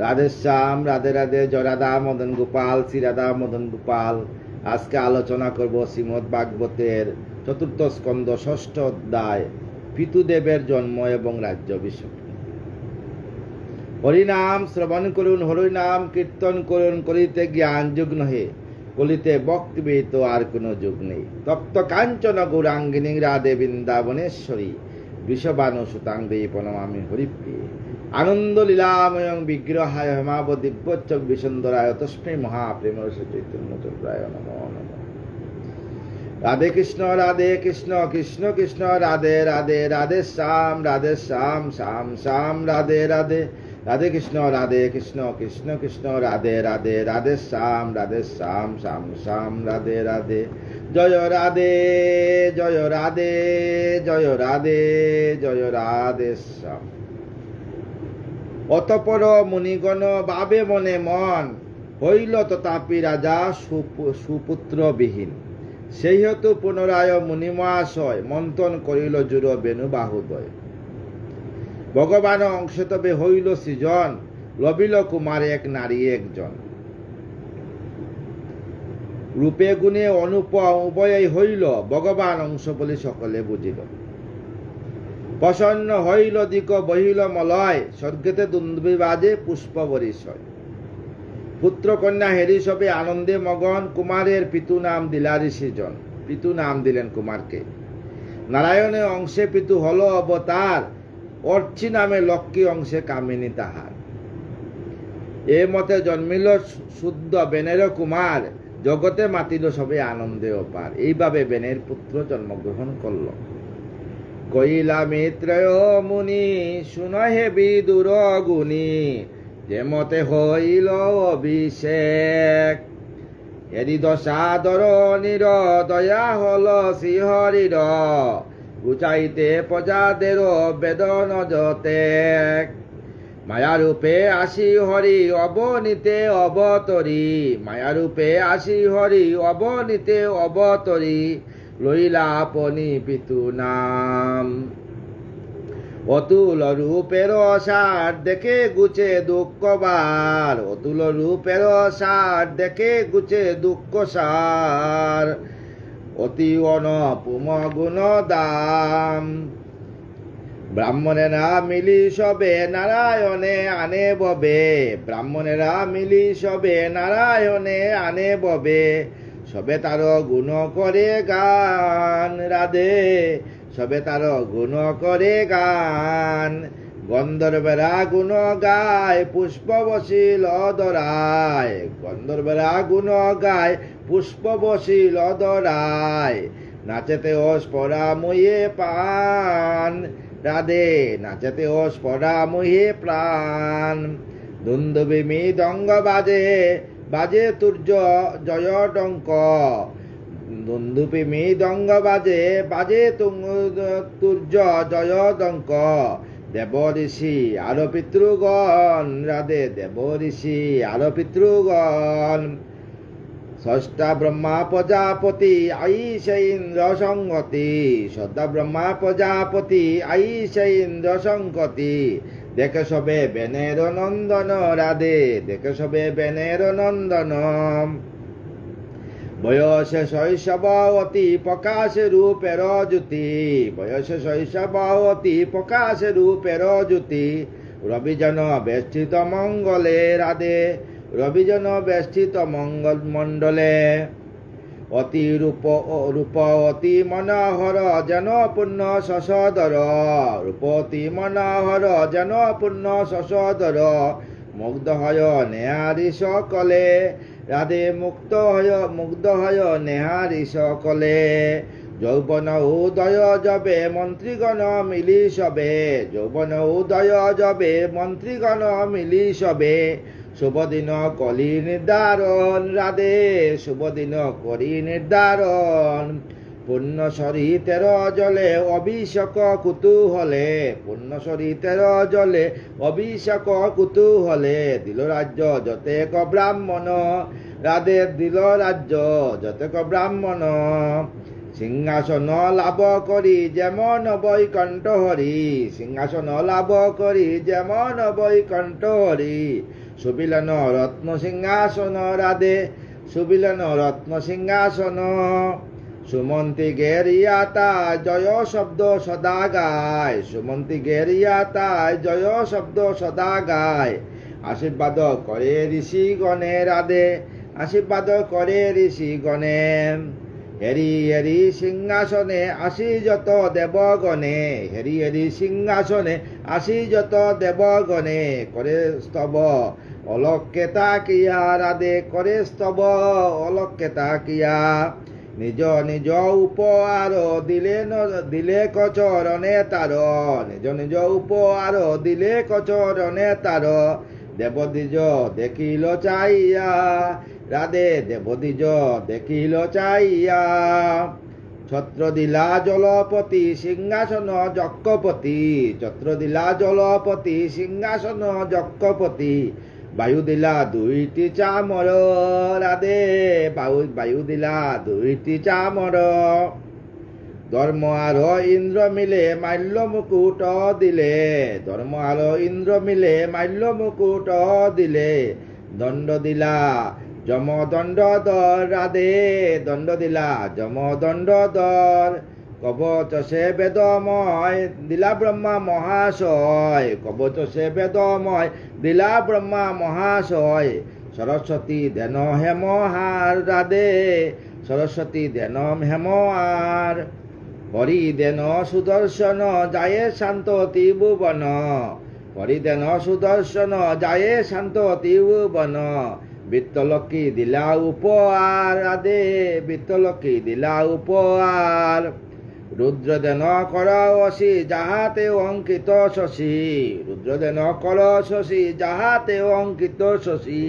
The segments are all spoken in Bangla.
রাধেশ্যাম, রাধে রাধে, জয় রাধা মদন গোপাল, শ্রী রাধা মদন গোপাল। আজকে আলোচনা করব শ্রীমদ্ ভাগবতের চতুর্থ স্কন্ধ ষষ্ঠ অধ্যায় পিতুদেবের জন্ম এবং রাজ্যাভিষেক। হরিনাম শ্রবণ করুন, হরিনাম কীর্তন করুন, কলিতে জ্ঞান যুগ নহে, কলিতে ভক্তি ব্যতীত আর কোনো যুগ নেই। তপ্ত কাঞ্চন গৌরাঙ্গিনী রাধে বৃন্দাবনেশ্বরী, বৃষভানু সুতাঙ্গে প্রণমামি হরিপ্রিয়ে। আনন্দ লীলাময় বিগ্রহায় হেমাব দিব্যচ্চক বিসুন্দরায় তস্মৈ মহাপ্রেম চৈতন্য চক্রায় নমো নমঃ। রাধে কৃষ্ণ কৃষ্ণ কৃষ্ণ রাধে রাধে, রাধে শ্যাম শ্যাম শ্যাম রাধে রাধে, রাধে কৃষ্ণ কৃষ্ণ কৃষ্ণ রাধে রাধে, রাধে শ্যাম শ্যাম শ্যাম রাধে রাধে। জয় রাধে জয় রাধে জয় রাধে জয় রাধে শ্যাম। অতপর মুনিগণ ভাবে মনে মন, হইল তথাপি রাজা সুপুত্রবিহীন। সেই হেতু পুনরায় মুনিমহাশয় মন্থন করিল জুর বেণু বাহুদয়। ভগবান অংশ তবে হইল সৃজন, লবিল কুমার এক নারী একজন। রূপে গুণে অনুপম উভয়ই হইল, ভগবান অংশ বলি সকলে বুঝিল। প্রসন্ন হইল দিক বহিল মলয়, স্বর্গেতে দুন্দুভি বাজে পুষ্প বরিশয়। পুত্র কন্যা হেরি সবে আনন্দে মগন, কুমারের পিতু নাম দিলারি সৃজন। পিতু নাম দিলেন কুমারকে। নারায়ণের অংশে পিতু হল অবতার, অর্চি নামে লক্ষ্মী অংশে কামিনী তাহার। এ মতে জন্মিল শুদ্ধ বেনের কুমার, জগতে মাতিল সবে আনন্দে অপার। এইভাবে বেনের পুত্র জন্মগ্রহণ করল। কইলা মিত্রয় মুনি, শুনহে বিদুর গুণী, যে মতে হইল অভিষেক। এরি দশাদর নির দয়া হল শ্রীহরির, গুচাইতে প্রজাদের বেদন যতেক। মায়ারূপে আসি হরি অবনীতে অবতরি, মায়ারূপে আসি হরি অবনীতে অবতরি, লইলা আপনি পিতু নাম। অতুল রূপের সার দেখে গুছে দুঃখ বার, অতুল রূপের সার দেখে গুছে দুঃখ সার, অতি অনুপম গুণ দাম। ব্রাহ্মণেরা মিলি সবে নারায়ণে আনে ববে, ব্রাহ্মণেরা মিলি সবে নারায়ণে আনে ববে, সবে তার গুণ করে গান। রাধে সবে তার গুণ করে গান। গন্ধর্বেরা গুণ গায় পুষ্প বসিল দরায়, গন্ধর্বেরা গুণ গায় পুষ্প বসিল দরায়, নাচেতে অস্পরা মুয়ে পান। রাধে নাচেতে অস্পরা মুহে প্রাণ। দুন্দুভি মৃদঙ্গ বাজে, বাজে তুর্য জয় ডঙ্ক। দুন্দুভি মৃদঙ্গ বাজে, বাজে তুর্য জয় ডঙ্ক। দেব ঋষি আরো পিতৃগণ, রাধে দেব ঋষি আরো পিতৃগণ। ষষ্ঠা ব্রহ্মা প্রজাপতি আইষ ইন্দ্র সংগতি, ষষ্ঠা ব্রহ্মা প্রজাপতি আইষ ইন্দ্র সংগতি। দেখে সবে বেনের নন্দন, রাধে দেখে সবে বেনের নন্দন। বয়সে শৈশবতী প্রকাশে রূপের জ্যোতি, বয়সে শৈশবতী প্রকাশে রূপের জ্যোতি। রবিজন বেষ্টিত মঙ্গলে, রাধে রবিজন বেষ্টিত মঙ্গল মণ্ডলে। অতি রূপ রূপ অতি মনোহর যেন পূর্ণ শশধর, রূপ অতি মনোহর যেন পূর্ণ শশধর। মুগ্ধ হয় নেহারি সকলে, রাধে মুগ্ধ হয় নেহারি সকলে। যৌবন উদয় যবে মন্ত্রীগণ মিলি সবে, যৌবন উদয় যবে মন্ত্রীগণ মিলি সবে। শুভদিন কলি নির্ধারণ, রাধে শুভদিন করি নির্ধারণ। পুণ্য সরিতের জলে অভিষেক কুতূহলে, পুণ্য সরিতের জলে অভিষেক কুতূহলে। দিল রাজ্য যতেক ব্রাহ্মণ, রাধে দিল রাজ্য যতেক ব্রাহ্মণ। সিংহাসন লাভ করি যেমন বৈকণ্ঠ হরি, সিংহাসন লাভ করি যেমন বৈকণ্ঠ হরি। সুবিলেন রত্ন সিংহাসন রাধে, সুবিলেন রত্ন সিংহাসন। সুমন্তি গেরিয়া তাই জয় শব্দ সদা গায়, সুমন্তি গেরিয়া তাই জয় শব্দ সদা গায়। আশীর্বাদ করে ঋষি গণে রাধে, আশীর্বাদ করে ঋষি গণে। হেরি হেরি সিংহাসনে আসি যত দেবগণে, হেরি হেরি সিংহাসনে আসি যত দেবগণে। করে স্তব অলক্ষ্যে তাকিয়া রাধে, করে স্তব অলক্ষ্যে তাকিয়া। নিজ নিজ উপহার দিলে কচরণে তার, নিজ নিজ উপহার দিলে কচরণে তার। দেবদ্বিজ দেখিল চাইয়া রাধে, দেবদ্বিজ দেখিল চাইয়া। ছত্র দিলা জলপতি সিংহাসন যক্ষপতি, ছত্র দিলা জলপতি সিংহাসন যক্ষপতি। বায়ু দিলা দুইটি চামর রাধে, বায়ু দিলা দুইটি চামর। ধর্ম আর ইন্দ্র মিলে মাল্য মুকুট দিলে, ধর্ম আর ইন্দ্র মিলে মাল্য মুকুট দিলে। দণ্ড দিলা যমদণ্ড দর রাধে, দণ্ড দিলা যমদণ্ড দর। কবচ সে বেদময় দিলা ব্রহ্মা মহাশয়, কবচ সে বেদময় দিলা ব্রহ্মা মহাশয়। সরস্বতী দেন হেমহার রাধে, সরস্বতী দেন হেমহার। হরি দেন সুদর্শন যায় শান্ত ত্রিভুবন, হরি দেন সুদর্শন যায় শান্ত ত্রিভুবন। বিত্তলক্ষ্মী দিলা উপহার রাধে, বিত্তলক্ষ্মী দিলা উপহার। রুদ্র দেন কর অসি যাহাতে অঙ্কিত শশী, রুদ্র দেন কর শশী যাহাতে অঙ্কিত শশী।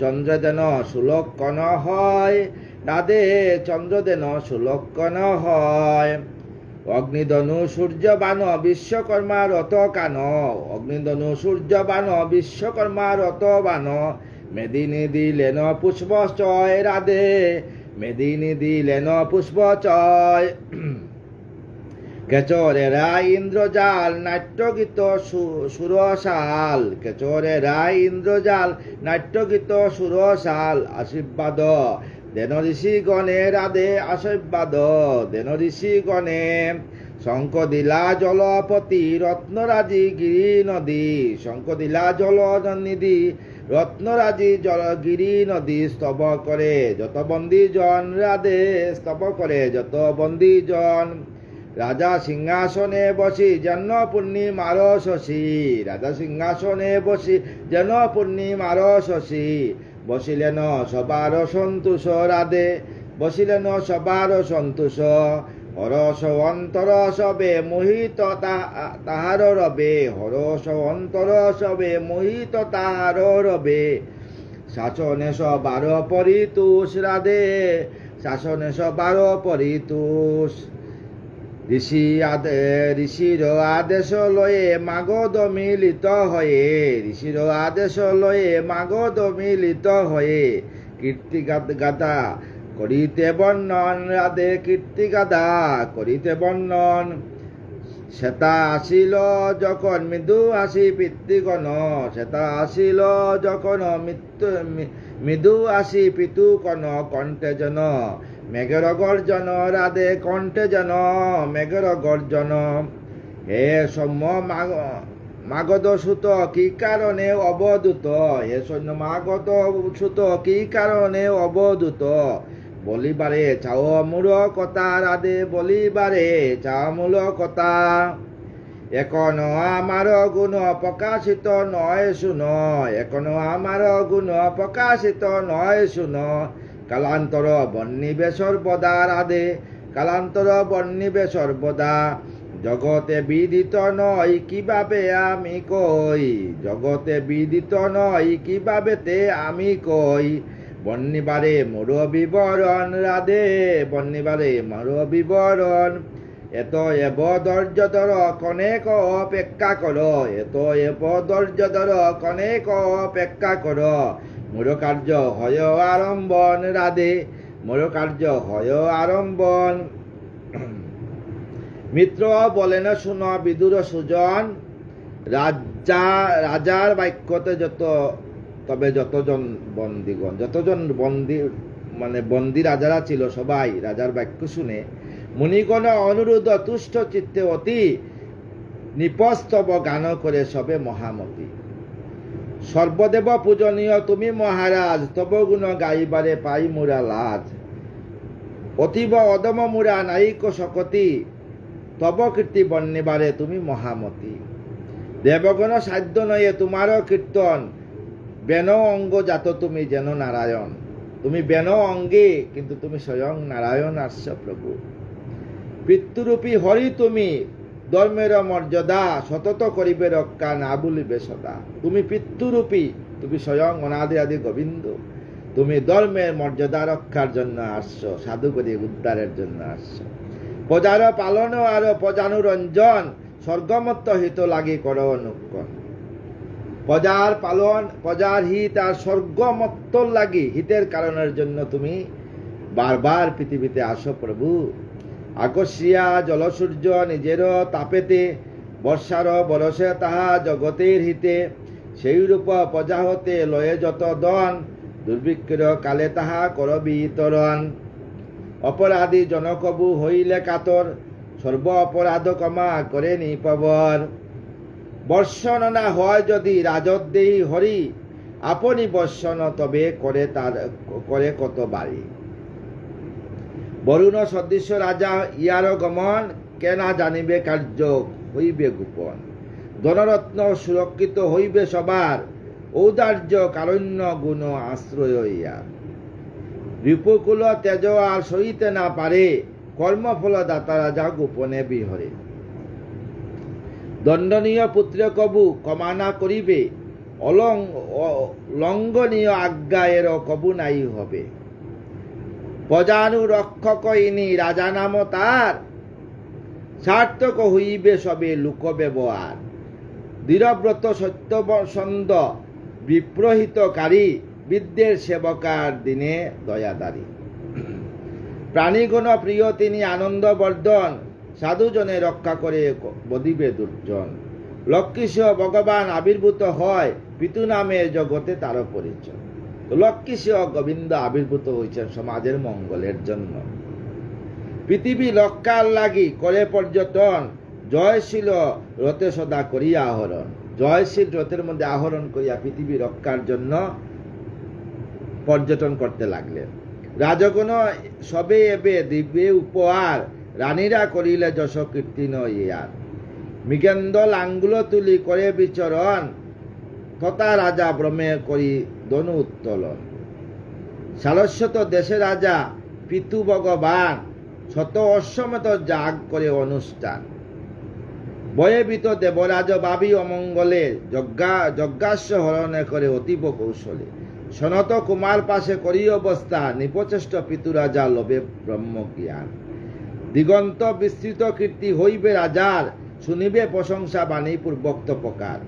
চন্দ্র দেন সুলক্ষণ হয় রাধে, চন্দ্র দেন সুলক্ষণ হয়। অগ্নিধনু সূর্যবান বিশ্বকর্মা রত কান, অগ্নিধনু সূর্যবান বিশ্বকর্মা রত বান। মেদিনী দিলেন পুষ্পচয় রাধে, মেদিনী দিলেন পুষ্পচয়। কেচরেরা ইন্দ্রজাল নাট্যগীত সুরসাল, কেচরেরা ইন্দ্রজাল নাট্যগীত সুরসাল। আশীর্বাদ দেন ঋষি গণে রাধে, আশীর্বাদ দেন ঋষি গণে। শঙ্খ দিলা জলপতি রত্নরাজি গিরি নদী, শঙ্খ দিলা জল নিধি রত্নরাজি গিরি নদী। স্তব করে যত বন্দী জন রাধে, স্তব করে যত বন্দী জন। রাজা সিংহাসনে বসি যেন পূর্ণিমার শশী, রাজা সিংহাসনে বসি যেন পূর্ণিমার শশী। বসিলেন সবার সন্তোষ রাধে, বসিলেন সবার সন্তোষ। হরস অন্তর সবে মোহিত তাহার রবে, হরস অন্তর সবে মোহিত তাহার রবে। শাসনে সবার পরিতোষ রাধে, শাসনে সবার পরিতোষ। ঋষির আদেশ লয়ে মাগধ মিলিত হয়ে, ঋষির আদেশ লয়ে মাগধ মিলিত হয়ে। কীর্তি গাদা করিতে বর্ণন রাধে, কীর্তি গাদা করিতে বর্ণন। সেতা আসিল যখন মৃদু আসি পিতৃগণ, সেতা আসিল যখন মৃদু আসি পিতুকণ। কণ্ঠে যেন মেঘের গর্জন রাধে, কণ্ঠে যেন মেঘের গর্জন। হে সৌম্য মাগধ সুত কি কারণে অবধূত, হে সৈন্য মাগধ সুত কি কারণে অবধূত। বলিবারে চাও মূল কথা রাধে, বলিবারে চাও মূল কথা। এখনো আমার গুণ প্রকাশিত নয় শুন, এখনো আমার গুণ প্রকাশিত নয় শুন। কালান্তর বর্ণিবে সর্বদা রাধে, কালান্তর বর্ণিবে সর্বদা। জগতে বিদিত নয় কিভাবে আমি কই, জগতে বিদিত নয় কিভাবে তে আমি কই। বর্ণিবারে মোর বিবরণ রাধে, বর্ণিবারে মোর বিবরণ। এত এব ধৈর্য ধর কনেক অপেক্ষা কর, এত এব ধৈর্য ধর কনেক অপেক্ষা কর। মোর কার্য হয় আরম্ভন রাধে, মোর কার্য হয় আরম্ভন। মিত্র বলেন, শুন বিদুর সুজন, রাজার বাক্যতে তবে যতজন বন্দীগণ, যতজন বন্দী মানে বন্দী রাজারা ছিল, সবাই রাজার বাক্য শুনে মুনিগণ অনুরোধ তুষ্ট চিত্তে অতি নিপস্তব গান করে সবে মহামতি। সর্বদেব পূজনীয় তুমি মহারাজ, তব গুণ গাইবারে পাই মুরা লাজ। অতীব অদম মুরা নায়িক শকতি, তব কীর্তি বর্ণিবারে তুমি মহামতি। দেবগণ সাধ্য নয়ে তোমারও কীর্তন, বেন অঙ্গ জাত তুমি যেন নারায়ণ। তুমি বেন অঙ্গে, কিন্তু তুমি স্বয়ং নারায়ণ আস্য প্রভু। পিতৃরূপী হরি তুমি, ধর্মের মর্যাদা সতত করিবে রক্ষা, না বলিবে সদা। তুমি পিতৃরূপী, তুমি স্বয়ং অনাদি আদি গোবিন্দ। তুমি ধর্মের মর্যাদা রক্ষার জন্য আসছ, সাধু করি উদ্ধারের জন্য আসছ। প্রজার পালন আর প্রজানুরঞ্জন, স্বর্গমত্ত হিত লাগি কর অনুক্ষণ। প্রজার পালন, প্রজার হিত আর স্বর্গমত্ত লাগি হিতের কারণের জন্য তুমি বারবার পৃথিবীতে আসো প্রভু। আকর্ষিয়া জলসূর্য নিজের তাপেতে, বর্ষার বরসে তাহা জগতের হিতে। সেই রূপ প্রজা হতে লয়ে যত দন, দুর্ভিক্ষের কালে তাহা কর বিতরণ। অপরাধী জনকবু হইলে কাতর, সর্ব অপরাধ ক্ষমা করে নিপবর। বর্ষণ না হয় যদি রাজদ্দেহী হরি, আপনি বর্ষণ তবে করে কত বাড়ি। বরুণ সদৃশ্য রাজা ইয়ার গমন, কেনা জানিবে কার্য হইবে গোপন। ধনরত্ন সুরক্ষিত হইবে সবার, ঔদার্য কারণ্য গুণ আশ্রয় ইয়া। রিপুকুল তেজ আর সইতে না পারে, কর্মফল দাতা রাজা গোপনে বিহরে। দণ্ডনীয় পুত্র কবু ক্ষমা না করিবে, লঙ্ঘনীয় আজ্ঞা এর কবু নাই হবে। প্রজানুরক্ষক ইনি রাজা নাম তার, সার্থক হইবে সবে লোক ব্যবহার। দৃঢ়ব্রত সত্যসন্ধ বিপ্রহিতকারী, বিদ্যের সেবকার দিনে দয়াদারী। প্রাণীগণ প্রিয় তিনি আনন্দবর্ধন, সাধুজনে রক্ষা করে বদিবে দুর্জন। লক্ষ্মীশ ভগবান আবির্ভূত হয়, পিতু নামে জগতে তার পরিচয়। লক্ষ্মীশ গোবিন্দ আবির্ভূত হয়েছেন সমাজের মঙ্গলের জন্য। পৃথিবী রক্ষার লাগি করে পর্যটন, জয়শীল রথে সদা করিয়া আহরণ। জয়শীল রথের মধ্যে আহরণ করিয়া পৃথিবী রক্ষার জন্য পর্যটন করতে লাগলেন। রাজগণ সবে এবে দিব্যে উপহার, রানীরা করিলে যশ কীর্তি নয়ার। মৃগেন্দ্র আঙ্গুল তুলি করে বিচরণ, তথা রাজা ভ্রমে করি ধনু উত্তোলন। সারস্বত দেশে রাজা পিতু ভগবান, শত অশ্বমেত যাগ করে অনুষ্ঠান। ভয়ভীত দেবরাজ ভাবি অমঙ্গলে, যজ্ঞাস্য হরণে করে অতীব কৌশলে। সনত কুমার পাশে করি অবস্থা, নিপচেষ্ট পিতুরাজা লোভে ব্রহ্মজ্ঞান। দিগন্ত বিস্তৃত কীর্তি হইবে রাজার, শুনিবে প্রশংসা বাণী পূর্বোক্ত প্রকার।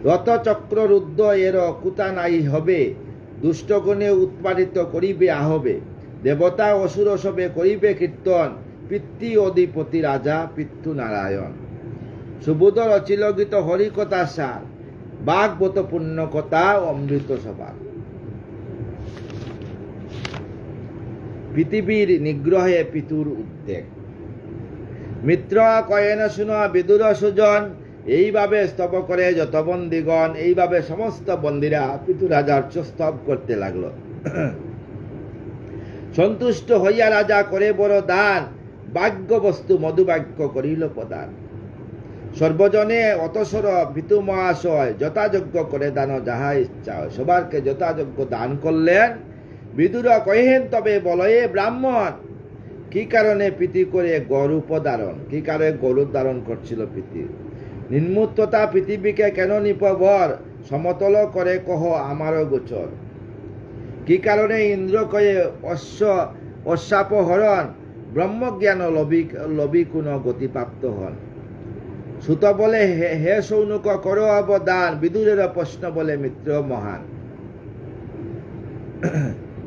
রথচক্র রুদ্ধ এর কুতা নাই হবে, দুষ্টগণে উৎপাদিত করিবে আহবে। দেবতা অসুর সবে করিবে কীর্তন, পিতৃ অধিপতি রাজা পিতৃ নারায়ণ। সুবোধ রচিল গীত হরিকথা সার, বাগবত পুণ্য কথা অমৃত সবার। পৃথিবীর নিগ্রহে পিতুর উদ্বেগ। মিত্র কয়েন শুন বিদুর সুজন, এইভাবে স্তব করে যত বন্দীগণ। এইভাবে সমস্ত বন্দীরা পিতু রাজার স্তব করতে লাগলো। সন্তুষ্ট হইয়া রাজা করে বড় দান, ভাগ্য বস্তু মধুবাক্য করিল প্রদান। সর্বজনে অতসর পিতু মহাশয়, যথাযোগ্য করে দান যাহা ইচ্ছা হয়। সবারকে যথাযোগ্য দান করলেন। বিদুর কহেন তবে বলয়ে ব্রাহ্মণ, কি কারণে প্রীতি করে গরু উপধারণ। কি কারণে গরু ধারণ করছিল প্রীতি। নির্মুক্ততা পৃথিবীকে কেন নিপবর, সমতল করে কহ আমারও গোচর। কি কারণে ইন্দ্র কয়ে অশ্বাপহরণ, ব্রহ্মজ্ঞান লবি কোন গতিপ্রাপ্ত হন। সুত বলে হে সৌনুক করো অবদান, বিদুরের প্রশ্ন বলে মিত্র মহান।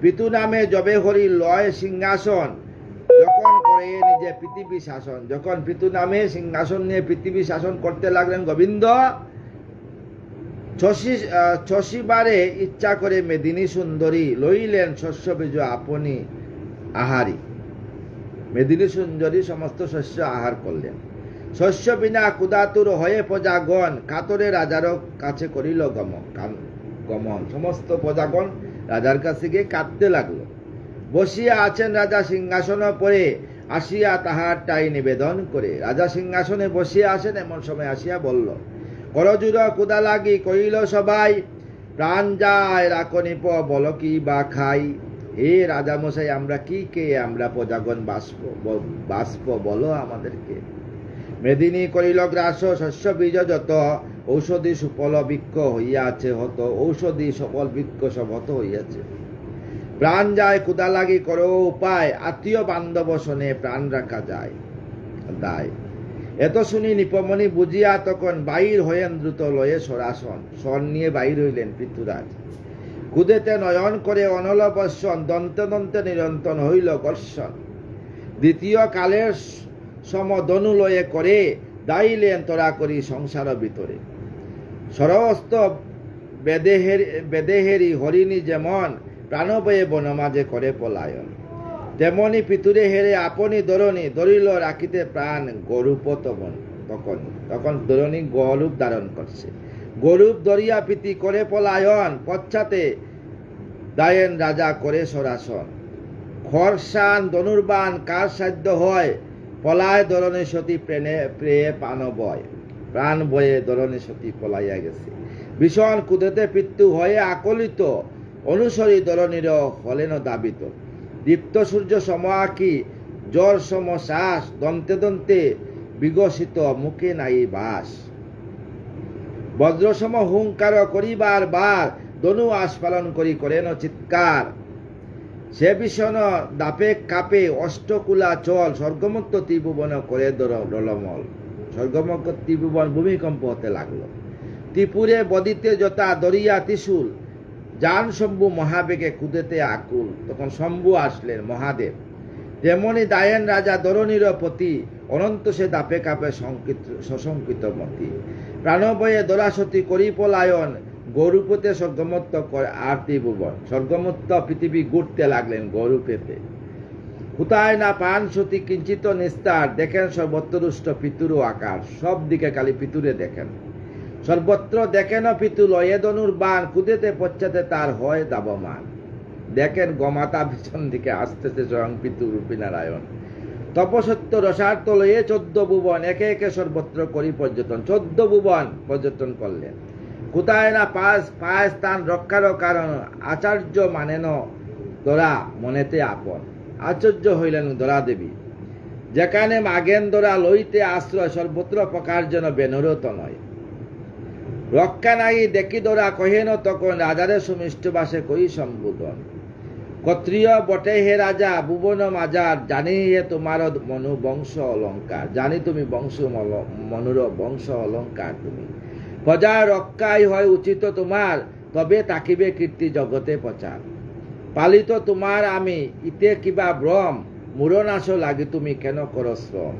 পিতু নামে জবে হরি লয় সিংহাসন, যখন করে নিজে পৃথিবী শাসন, যখন পিতু নামে সিংহাসন নিয়ে পৃথিবী শাসন করতে লাগলেন গোবিন্দ, ৮৬ বারে ইচ্ছা করে মেদিনী সুন্দরী লইলেন শস্য বীজ আপনি আহারি। মেদিনী সুন্দরী সমস্ত শস্য আহার করলেন। শস্য বিনা কুদাতুর হয়ে প্রজাগণ কাতরে রাজার কাছে করিল গমন। সমস্ত প্রজাগণ রাজার কাছে গিয়ে কাঁদতে লাগলো। বসিয়া আছেন রাজা সিংহাসন পরে, আসিয়া তাহার টাই নিবেদন করে। রাজা সিংহাসনে বসিয়া আসেন, এমন সময় আসিয়া বলল, করজুর কুদা লাগি কইল সবাই, প্রাণ যায় রাখনিপ বল কি বা খাই। হে রাজামশাই, আমরা কি কে আমরা প্রজাগণ বাষ্প বলো আমাদেরকে। মেদিনী করিল গ্রাস শস্য বীজ যত, ঔষধি সুফল বৃক্ষ হইয়াছে হত। ঔষধি সফল বৃক্ষ সব হত হইয়াছে। প্রাণ যায় কুদা লাগি করো উপায়, আত্মীয় বান্ধব শোনে প্রাণ রাখা যায় দায়। এত শুনি নিপমণি বুঝিয়া তখন বাহির হয়েন দ্রুত লয়ে সরাসন। স্বর নিয়ে বাহির হইলেন পৃথুরাজ। কুদেতে নয়ন করে অনল বর্ষণ, দন্তে দন্তে নিরন্তন হইল গর্ষণ। দ্বিতীয় কালের সমদনু লয়ে করে, দাইলেন তোরা করি সংসার ভিতরে। সরস্ত বেদেহেরি হরিণী যেমন, প্রাণবয়ে বনমাঝে করে পলায়ন। তেমনি পিতুরে হেরে আপনি দরণী, ধরিল রাখিতে প্রাণ গরূপ তখন দরণী গরূপ ধারণ করছে। গরূপ ধরিয়া পিতি করে পলায়ন, পশ্চাতে দায়েন রাজা করে সরাসন। খরসান ধনুর্বান কার সাধ্য হয়, পলায় দরণী সতী প্রেয়ে প্রাণ বয়ে দরণী সতী পলাইয়া গেছে। ভীষণ কুদেতে পিতৃ হয়ে আকলিত, অনুসরী দরণীর হলেন দাবিত। দীপ্ত সূর্য সম আঁকি, জ্বর সম শ্বাস, দন্তে দন্তে বিগসিত মুখে নাই বাস। বজ্রসম হুঙ্কার করিবার বার, দনু আস্ফালন করেন চিৎকার। সে ভীষণ দাপে কাপে অষ্টকুলা চল, স্বর্গমুক্ত ত্রিভুবন করে ডলমল। স্বর্গমুক্ত ত্রিভুবন ভূমিকম্প হতে লাগলো। ত্রিপুরে বদিতে যথা দরিয়া ত্রিশূল, যান শম্ভু মহাবেগে কুদেতে আকুল। তখন শম্ভু আসলেন মহাদেব। তেমনি দায়েন রাজা দরণীর পতি, অনন্ত সে দাপে কাপে সশঙ্কিত মতি। প্রাণবয়ে দরাসতী করি পলায়ন, গৌরূপতে স্বর্গমত্ত আর ত্রিভুবন। স্বর্গমত্ত পৃথিবী ঘুরতে লাগলেন গৌরূপেতে। কোথায় না পান সতী কিঞ্চিত নিস্তার, দেখেন সর্বত্র রুষ্ট পিতুর আকার। সব দিকে খালি পিতুরে দেখেন, সর্বত্র দেখেন পিতু লয়ে ধনুর বান, কুদেতে পশ্চাতে তার হয় দাবমান। দেখেন গমাতা পিছন দিকে আসতেছে স্বয়ং পিতু রূপী নারায়ণ। তপসত্য রসার্থ লয়ে 14 ভুবন, একে একে সর্বত্র করি পর্যটন। 14 ভুবন পর্যটন করলেন। কোথায় না পায় স্থান রক্ষার কারণ, আচার্য মানেন দরা মনেতে আপন। আচার্য হইলেন দরা দেবী। যেখানে মাগেন দরা লইতে আশ্রয়, সর্বত্র প্রকার যেন বেনুরত নয়। রক্ষা নাই দেখি দরা কহেন তখন, রাজারে সুমিষ্ট বাসে কই সম্বোধন। ক্ষত্রিয় বটে হে রাজা ভুবন মাজার, জানি হে তোমার মনু বংশ অলঙ্কার। জানি তুমি মনুর বংশ অলঙ্কার তুমি। প্রজার রক্ষাই হয় উচিত তোমার, তবে তাকিবে কীর্তি জগতে প্রচার। পালিত তোমার আমি ইতে কিবা ভ্রম, মূরনাশ লাগি তুমি কেন কর শ্রম।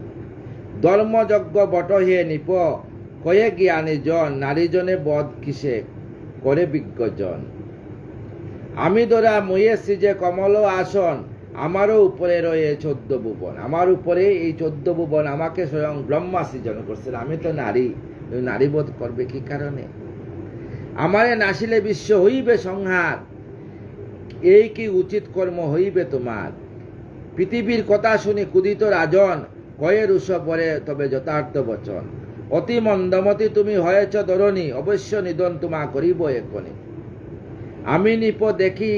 ধর্মযজ্ঞ বট হে নিপ, কয়ে জ্ঞানী জন, নারীজনে বধ কিসে করে বিজ্ঞজন। আমি ধরা মইয়েছি যে কমল আসন, আমারও উপরে রয়ে 14 ভুবন। আমার উপরে এই 14 ভুবন আমাকে স্বয়ং ব্রহ্মা সৃজন করছেন। আমি তো নারী, নারী বোধ করবে কি কারণে? আমারে নাসিলে বিশ্ব হইবে সংহার, এই কি উচিত কর্ম হইবে তোমার। পৃথিবীর কথা শুনি কুদিত রাজন, কয়ে রুষ পরে তবে যথার্থ বচন। অতি মন্দমতি তুমি হয়েছ ধরণী, অবশ্য নিধন তোমা করিব এক্ষণে। আমি নিপ দেখি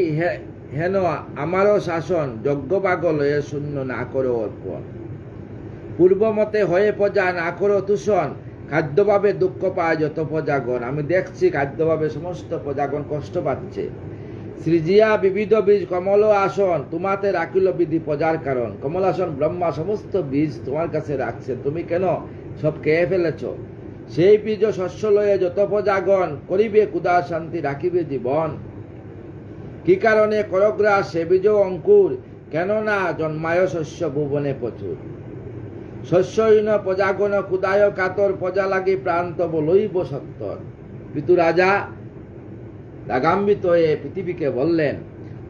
হেন আমারও শাসন, যজ্ঞবাগ লয়ে শূন্য না করো অর্পণ। পূর্বমতে হয়ে প্রজা না করো তুষণ, খাদ্যভাবে দুঃখ পায় যত প্রজাগণ। আমি দেখছি খাদ্যভাবে সমস্ত প্রজাগণ কষ্ট পাচ্ছে। সৃজিয়া বিবিধ বীজ কমল আসন, তোমাতে রাখিল বিধি প্রজার কারণ। কমলাসন ব্রহ্মা সমস্ত বীজ তোমার কাছে রাখছে, তুমি কেন সব খেয়ে ফেলেছ। সেই বীজ শস্য লয়ে যত প্রজাগণ, করিবে ক্ষুধা শান্তি রাখিবে জীবন। কি কারণে করগ্রাস সে বীজ অঙ্কুর, কেননা জন্মায় শস্য ভুবনে প্রচুর। শস্যহীন প্রজাগণ ক্ষুদায় কাতর, প্রজা লাগি প্রান্ত বলইব সত্তর। পিতু রাজা রাগান্বিত হয়ে পৃথিবীকে বললেন,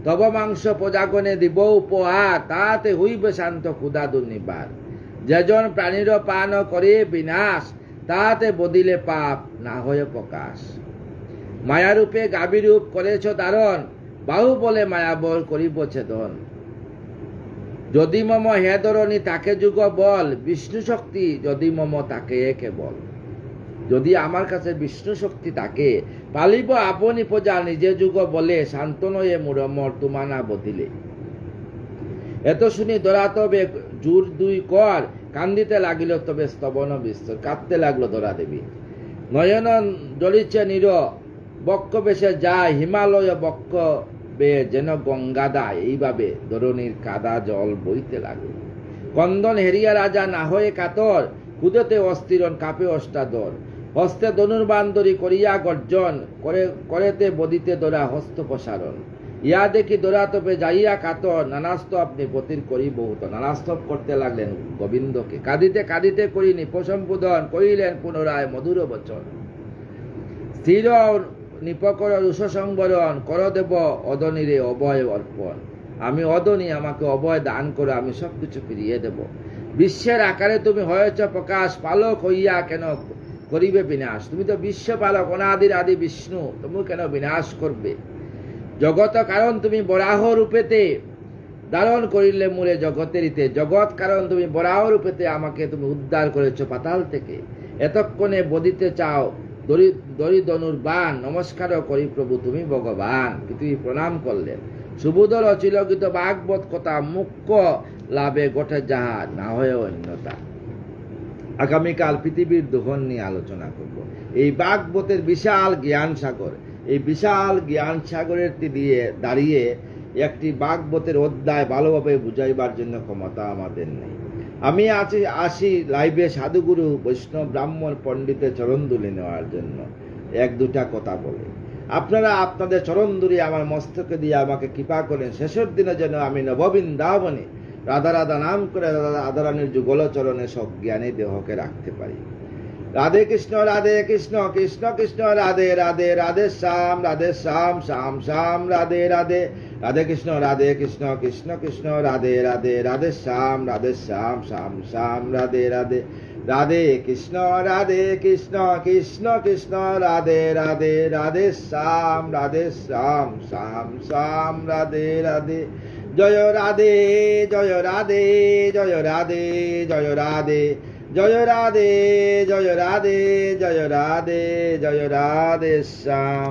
তব মাংস প্রজাগণে দিব উপহার, তাতে হইবে শান্ত ক্ষুধা দুর্নিবার। যেজন প্রাণীর পান করে বিনাশ, তাতে বদিলে পাপ না হয়ে প্রকাশ। মায়ারূপে গাভীরূপ করেছ ধারণ, বাহু বলে মায়াবল করিব ছেদন। যদি মম হে ধরণী তাকে যুগ বল, বিষ্ণু শক্তি যদি মম তাকে একে বল। যদি আমার কাছে বিষ্ণু শক্তি থাকে, পালিব আপনি প্রজা নিজে যুগ বলে, শান্তনয়ে মুরমর তুমানা বদিলে। এত শুনি ধরা তবে জোর দুই কর, কান্দিতে লাগিল তবে স্তবন বিস্তর। কাঁদতে লাগলো ধরা দেবী। নয়ন জ্বলিছে নির, বক্ষ বেশে যায় হিমালয় বক্ষ বেয়ে যেন গঙ্গা দায়। এইভাবে ধরণীর কাদা জল বইতে লাগলো। কন্দন হেরিয়া রাজা না হয়ে কাতর, ক্ষুদেতে অস্থিরন কাপে অষ্টাদর। হস্তে ধনুর্বাণ ধরি করিয়া গর্জন, করেতে বদিতে দোরা হস্ত প্রসারণ। ইয়া দেখি দোরা তপে যাইয়া কাতর, নানাস্তব নিপতির করি বহুত। নানাস্তব করতে লাগলেন গোবিন্দকে। কাঁদিতে কাঁদিতে করি নিপসম্বোধন, করিলেন পুনরায় মধুর বচন। স্থির নিপকর রুষ সংবরণ, কর দেব অদনীরে অভয় অর্পণ। আমি অদনী, আমাকে অভয় দান করো, আমি সবকিছু ফিরিয়ে দেব। বিশ্বের আকারে তুমি হয়েছ প্রকাশ, পালক হইয়া কেন করিবে বিনাশ। তুমি তো বিশ্ব পালক, অনাদির আদি বিষ্ণু, তুমি কেন বিনাশ করবে। জগত কারণ তুমি বরাহ রূপেতে, ধারণ করিলে মূলে জগতেরিতে। জগৎ কারণ তুমি বরাহ রূপেতে, আমাকে তুমি উদ্ধার করেছ পাতাল থেকে। এতক্ষণে বদিতে চাও দরি ধনুর বাণ, নমস্কার করি প্রভু তুমি ভগবান। পৃথিবী প্রণাম করলেন। সুবোধর অচিলগিত ভাগবত কথা, মুখ্য লাভে গোটে যাহা না হয়ে অন্যতা। আগামীকাল পৃথিবীর দোহন নিয়ে আলোচনা করব। এই ভাগবতের বিশাল জ্ঞান সাগর, এই বিশাল জ্ঞান সাগরের দিয়ে দাঁড়িয়ে একটি ভাগবতের অধ্যায় ভালোভাবে বুঝাইবার জন্য ক্ষমতা আমাদের নেই। আমি আসি লাইভে সাধুগুরু বৈষ্ণব ব্রাহ্মণ পণ্ডিতের চরণধুলি নেওয়ার জন্য, এক দুটা কথা বলে। আপনারা আপনাদের চরণধুলি আমার মস্তকে দিয়ে আমাকে কৃপা করেন, শেষের দিনে যেন আমি নববৃন্দাবনে রাধা রাধা নাম করে রাধারানীর যুগল চরণে সব জ্ঞানী দেহকে রাখতে পারি। রাধে কৃষ্ণ কৃষ্ণ কৃষ্ণ রাধে রাধে, রাধে শ্যাম শ্যাম শ্যাম রাধে রাধে। রাধে কৃষ্ণ কৃষ্ণ কৃষ্ণ রাধে রাধে, রাধে শ্যাম শ্যাম শ্যাম রাধে রাধে। রাধে কৃষ্ণ কৃষ্ণ কৃষ্ণ রাধে রাধে, রাধে শ্যাম শ্যাম শ্যাম রাধে রাধে। জয় রাধে জয় রাধে জয় রাধে জয় রাধে, জয় রাধে জয় রাধে জয় রাধে জয় রাধে শ্যাম।